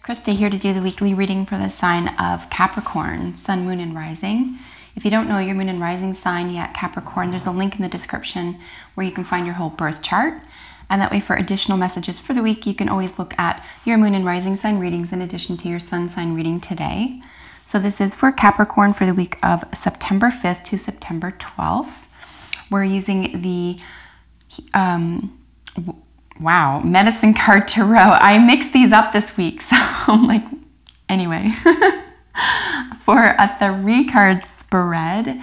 Krista here to do the weekly reading for the sign of Capricorn, Sun, Moon, and Rising. If you don't know your Moon and Rising sign yet, Capricorn, there's a link in the description where you can find your whole birth chart. And that way, for additional messages for the week, you can always look at your Moon and Rising sign readings in addition to your Sun sign reading today. So this is for Capricorn for the week of September 5th to September 12th. We're using the Medicine Card Tarot. I mixed these up this week, so I'm like, anyway. For a 3-card spread.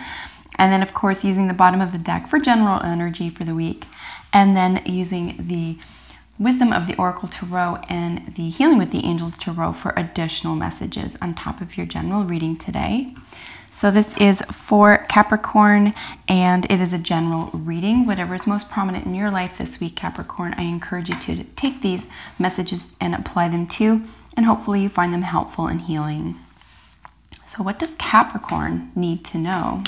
And then, of course, using the bottom of the deck for general energy for the week. And then using the Wisdom of the Oracle Tarot and the Healing with the Angels Tarot for additional messages on top of your general reading today. So this is for Capricorn, and it is a general reading. Whatever is most prominent in your life this week, Capricorn, I encourage you to take these messages and apply them to, and hopefully you find them helpful and healing. So what does Capricorn need to know?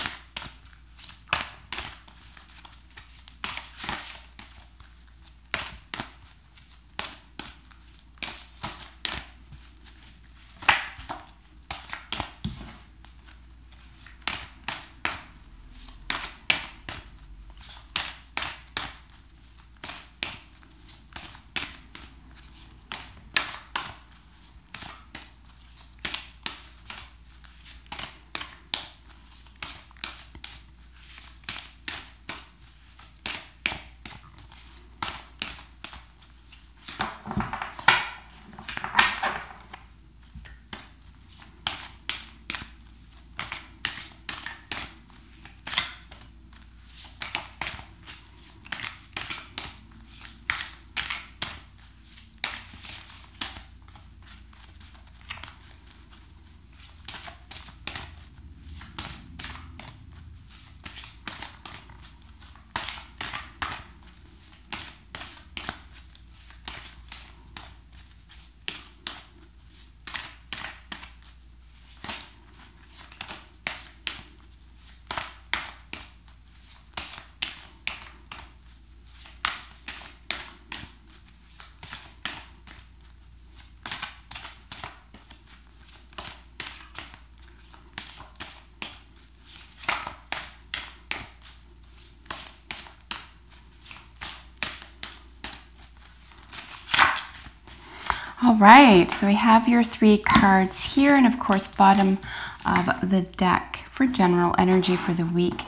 All right, so we have your 3 cards here, and of course, bottom of the deck for general energy for the week,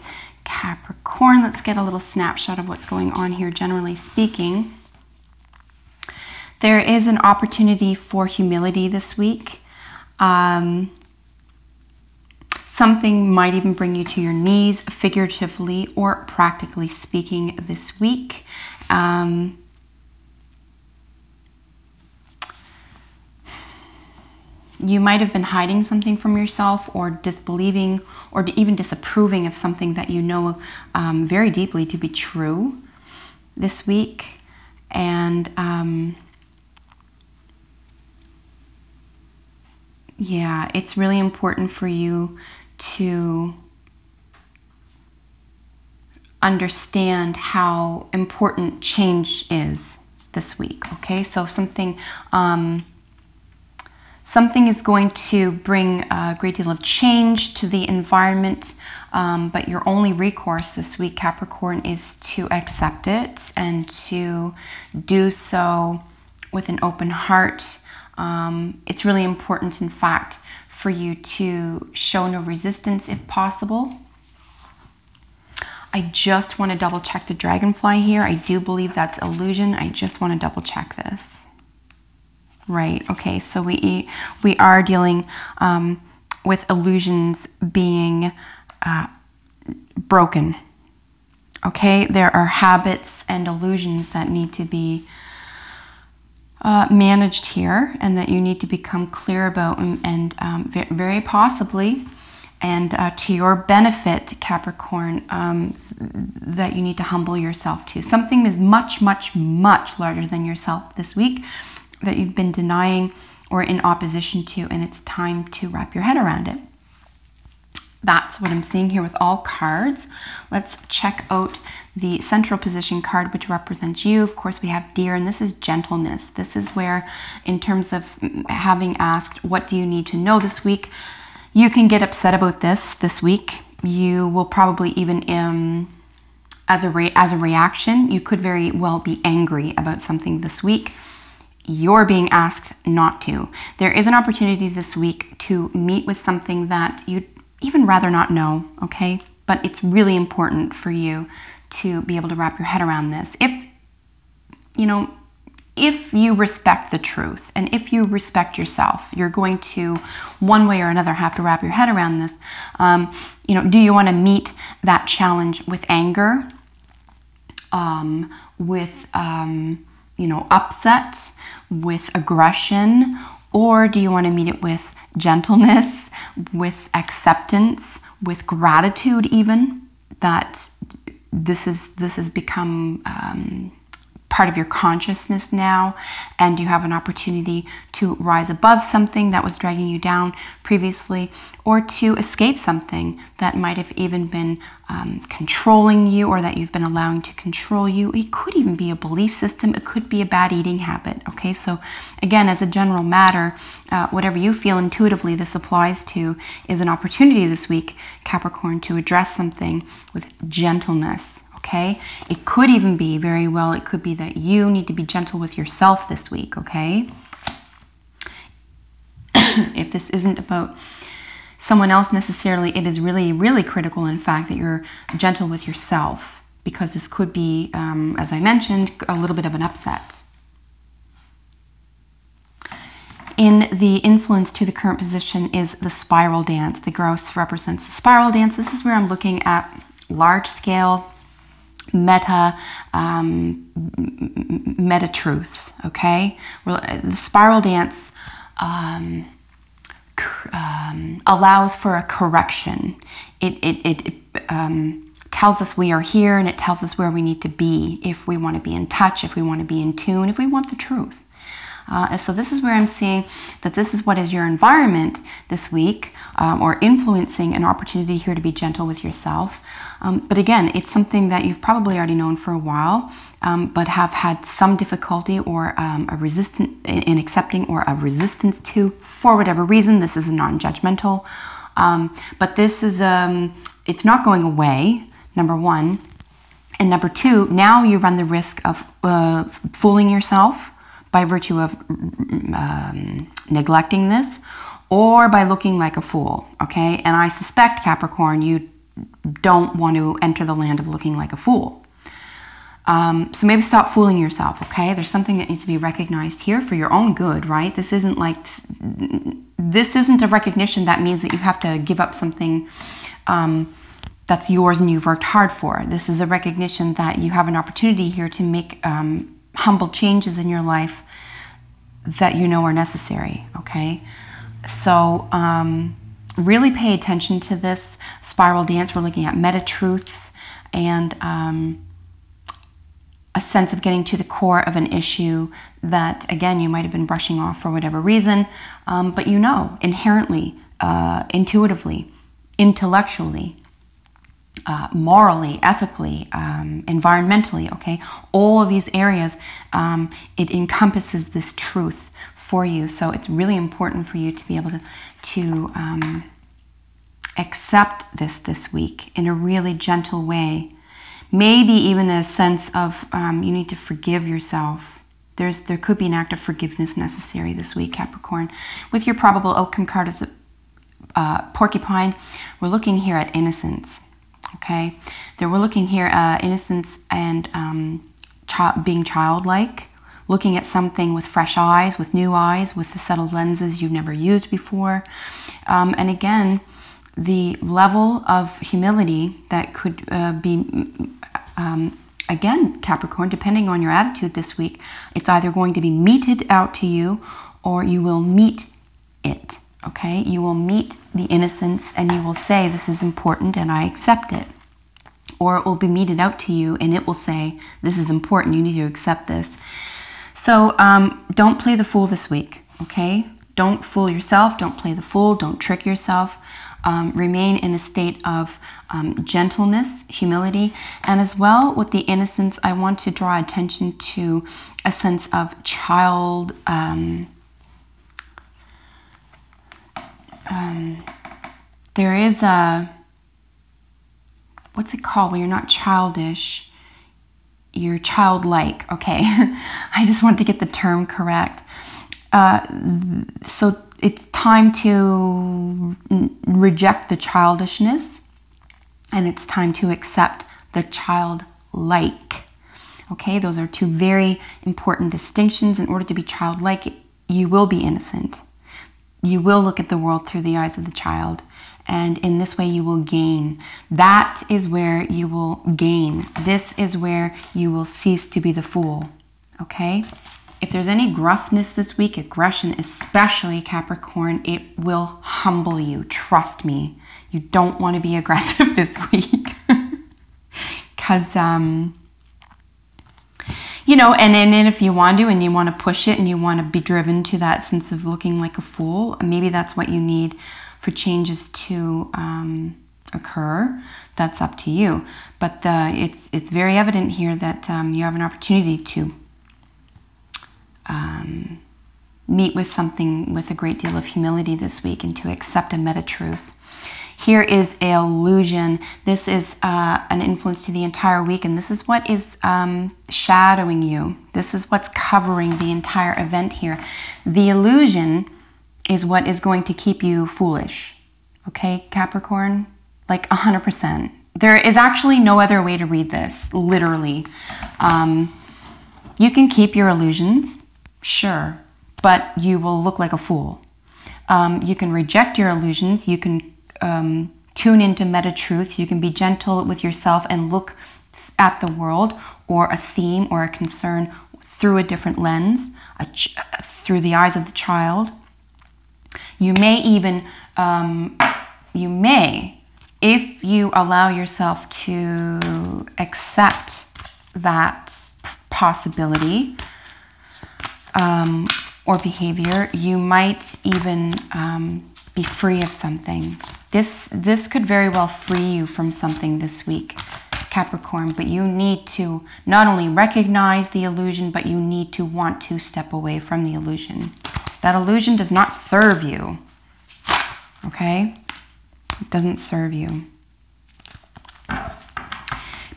Capricorn. Let's get a little snapshot of what's going on here, generally speaking. There is an opportunity for humility this week. Something might even bring you to your knees, figuratively or practically speaking, this week. You might have been hiding something from yourself, or disbelieving, or even disapproving of something that you know very deeply to be true this week. And yeah, it's really important for you to understand how important change is this week, okay? So something is going to bring a great deal of change to the environment, but your only recourse this week, Capricorn, is to accept it and to do so with an open heart. It's really important, in fact, for you to show no resistance if possible. I just want to double check the dragonfly here. I do believe that's illusion. I just want to double check this. Right, okay, so we are dealing with illusions being broken. Okay, there are habits and illusions that need to be managed here, and that you need to become clear about, and very possibly, and to your benefit, Capricorn, that you need to humble yourself to. Something is much, much, much larger than yourself this week that you've been denying or in opposition to, and it's time to wrap your head around it. That's what I'm seeing here with all cards. Let's check out the central position card, which represents you. Of course, we have Deer, and this is gentleness. This is where, in terms of having asked, what do you need to know this week? You can get upset about this week. You will probably even, as a reaction, you could very well be angry about something this week. You're being asked not to. There is an opportunity this week to meet with something that you'd even rather not know, okay? But it's really important for you to be able to wrap your head around this. If you respect the truth and if you respect yourself, you're going to, one way or another, have to wrap your head around this. Do you want to meet that challenge with anger, with upset, with aggression, or do you want to meet it with gentleness, with acceptance, with gratitude, even that this has become part of your consciousness now, and you have an opportunity to rise above something that was dragging you down previously, or to escape something that might have even been controlling you, or that you've been allowing to control you. It could even be a belief system. It could be a bad eating habit. Okay, so again, as a general matter, whatever you feel intuitively this applies to is an opportunity this week, Capricorn, to address something with gentleness. Okay, it could even be, very well, it could be that you need to be gentle with yourself this week, okay? If this isn't about someone else necessarily, it is really, really critical, in fact, that you're gentle with yourself, because this could be, as I mentioned, a little bit of an upset. In the influence to the current position is the spiral dance. The grouse represents the spiral dance. This is where I'm looking at large scale, meta truths, okay? Well, the spiral dance allows for a correction. It tells us we are here, and it tells us where we need to be if we want to be in touch, if we want to be in tune, if we want the truth. So this is where I'm seeing that this is what is your environment this week, or influencing an opportunity here to be gentle with yourself. But again, it's something that you've probably already known for a while, but have had some difficulty or a resistance in accepting, or a resistance to, for whatever reason. This is non-judgmental, but this is it's not going away, number one, and number two, now you run the risk of fooling yourself by virtue of neglecting this, or by looking like a fool, okay? And I suspect, Capricorn, you don't want to enter the land of looking like a fool. So maybe stop fooling yourself, okay? There's something that needs to be recognized here for your own good, right? This isn't a recognition that means that you have to give up something that's yours and you've worked hard for. This is a recognition that you have an opportunity here to make humble changes in your life that you know are necessary, okay? So really pay attention to this spiral dance. We're looking at meta truths and a sense of getting to the core of an issue that, again, you might have been brushing off for whatever reason, but you know inherently, intuitively, intellectually, morally, ethically, environmentally, okay? All of these areas, it encompasses this truth for you. So it's really important for you to be able to accept this week in a really gentle way. Maybe even a sense of you need to forgive yourself. There could be an act of forgiveness necessary this week, Capricorn. With your probable outcome card as a porcupine, we're looking here at innocence. Okay, we're looking here at innocence and being childlike, looking at something with fresh eyes, with new eyes, with the settled lenses you've never used before. And again, the level of humility that could be, again, Capricorn, depending on your attitude this week, it's either going to be meted out to you or you will meet it. Okay, you will meet the innocence and you will say, this is important and I accept it. Or it will be meted out to you and it will say, this is important, you need to accept this. So don't play the fool this week, okay? Don't fool yourself, don't play the fool, don't trick yourself. remain in a state of gentleness, humility, and as well with the innocence, I want to draw attention to a sense of there is a, what's it called when you're not childish? You're childlike. Okay, I just want to get the term correct. So it's time to reject the childishness, and it's time to accept the childlike. Okay, those are two very important distinctions. In order to be childlike, you will be innocent. You will look at the world through the eyes of the child, and in this way you will gain. That is where you will gain. This is where you will cease to be the fool. Okay? If there's any gruffness this week, aggression, especially Capricorn, it will humble you. Trust me. You don't want to be aggressive this week. Because, you know, and then if you want to and you want to push it and you want to be driven to that sense of looking like a fool, maybe that's what you need for changes to occur. That's up to you. But it's very evident here that you have an opportunity to meet with something with a great deal of humility this week and to accept a meta-truth. Here is an illusion. This is an influence to the entire week, and this is what is shadowing you. This is what's covering the entire event here. The illusion is what is going to keep you foolish. Okay, Capricorn? Like 100%. There is actually no other way to read this, literally. You can keep your illusions, sure, but you will look like a fool. You can reject your illusions. You can tune into meta-truths. You can be gentle with yourself and look at the world or a theme or a concern through a different lens, through the eyes of the child. You may even, if you allow yourself to accept that possibility or behavior, you might even be free of something. This could very well free you from something this week, Capricorn, but you need to not only recognize the illusion, but you need to want to step away from the illusion. That illusion does not serve you, okay? It doesn't serve you.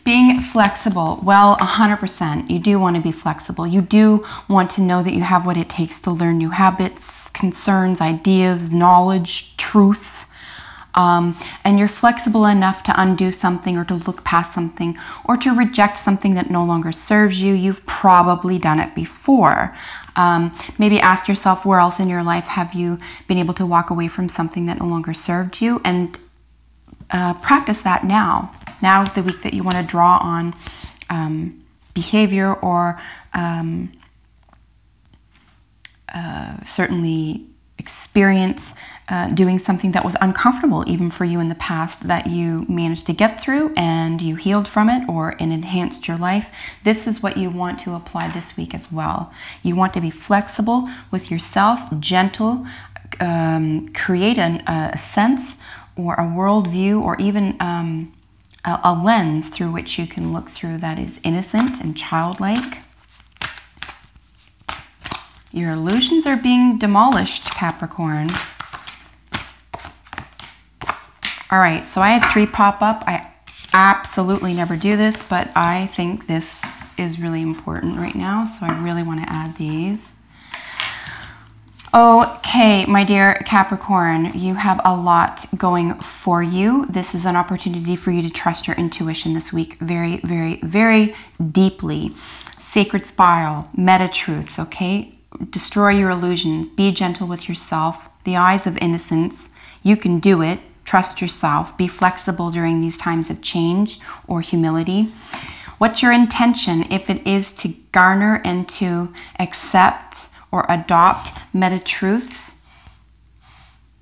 Being flexible, well, 100%. You do want to be flexible. You do want to know that you have what it takes to learn new habits, concerns, ideas, knowledge, truths. And you're flexible enough to undo something or to look past something or to reject something that no longer serves you. You've probably done it before. Maybe ask yourself, where else in your life have you been able to walk away from something that no longer served you? And practice that now. Now is the week that you want to draw on behavior or certainly experience doing something that was uncomfortable even for you in the past that you managed to get through and you healed from it or it enhanced your life. This is what you want to apply this week as well. You want to be flexible with yourself, gentle, create a sense or a worldview or even a lens through which you can look through that is innocent and childlike. Your illusions are being demolished, Capricorn. All right, so I had 3 pop up. I absolutely never do this, but I think this is really important right now, so I really want to add these. Okay, my dear Capricorn, you have a lot going for you. This is an opportunity for you to trust your intuition this week very, very, very deeply. Sacred spiral, meta-truths, okay? Destroy your illusions. Be gentle with yourself. The eyes of innocence. You can do it. Trust yourself. Be flexible during these times of change or humility. What's your intention? If it is to garner and to accept or adopt meta-truths,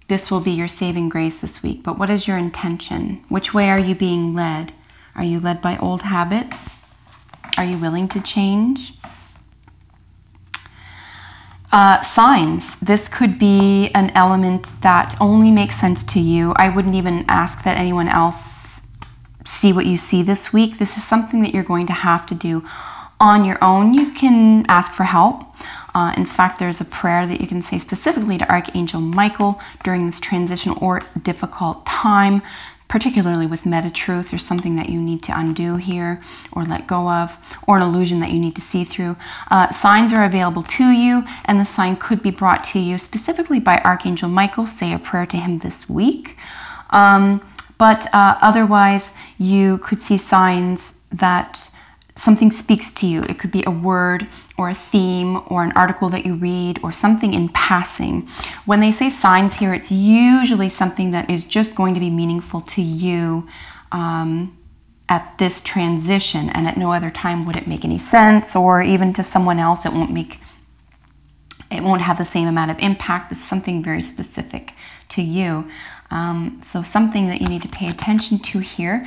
this will be your saving grace this week. But what is your intention? Which way are you being led? Are you led by old habits? Are you willing to change? Signs. This could be an element that only makes sense to you. I wouldn't even ask that anyone else see what you see this week. This is something that you're going to have to do on your own. You can ask for help. In fact, there's a prayer that you can say specifically to Archangel Michael during this transitional or difficult time, particularly with meta-truth or something that you need to undo here or let go of, or an illusion that you need to see through. Signs are available to you, and the sign could be brought to you specifically by Archangel Michael. Say a prayer to him this week. But otherwise, you could see signs that something speaks to you. It could be a word or a theme or an article that you read or something in passing. When they say signs here, it's usually something that is just going to be meaningful to you at this transition, and at no other time would it make any sense, or even to someone else it won't have the same amount of impact. It's something very specific to you. So something that you need to pay attention to here.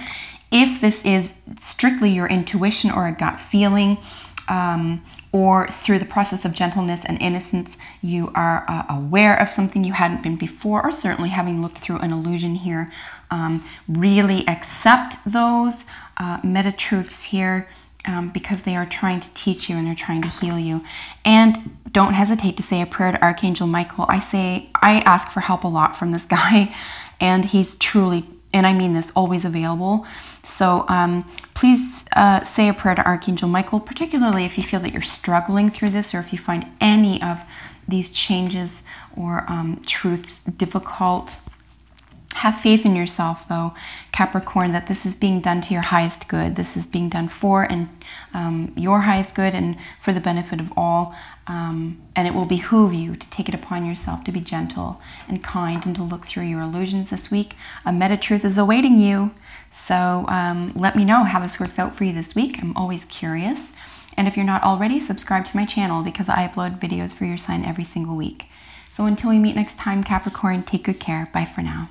If this is strictly your intuition or a gut feeling, or through the process of gentleness and innocence, you are aware of something you hadn't been before, or certainly having looked through an illusion here, really accept those meta-truths here, because they are trying to teach you and they're trying to heal you. And don't hesitate to say a prayer to Archangel Michael. I ask for help a lot from this guy, and he's truly, and I mean this, always available. So please say a prayer to Archangel Michael, particularly if you feel that you're struggling through this, or if you find any of these changes or truths difficult. Have faith in yourself, though, Capricorn, that this is being done to your highest good. This is being done for and your highest good and for the benefit of all. And it will behoove you to take it upon yourself to be gentle and kind and to look through your illusions this week. A meta-truth is awaiting you. So let me know how this works out for you this week. I'm always curious. And if you're not already, subscribe to my channel, because I upload videos for your sign every single week. So until we meet next time, Capricorn, take good care. Bye for now.